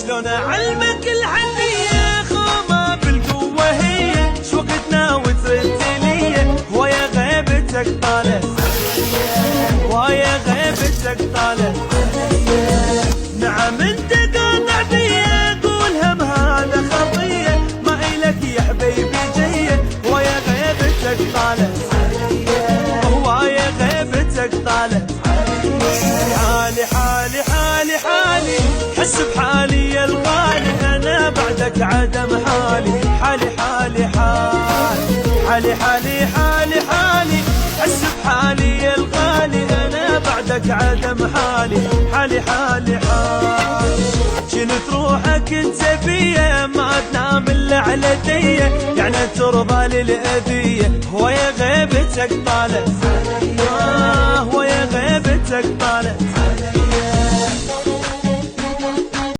شلون اعلمك الحنية خومة بالقوة هي شوقتنا وترد لي ويا غيبتك طالت ويا غيبتك طالت نعم انت قاطع بيا قولها بهذا خطية ما إلك يا حبيبي جية ويا غيبتك طالت ويا غيبتك طالت حالي حالي حالي حالي حس بحالي يا الغالي انا بعدك عدم حالي حالي حالي حالي حالي حالي حالي حالي حس بحالي يا الغالي انا بعدك عدم حالي حالي حالي حالي شلت روحك انت بيا ما تنام الا على ديه يعني ترضى للاذيه ويا غيبتك طالت ويا غيبتك طالت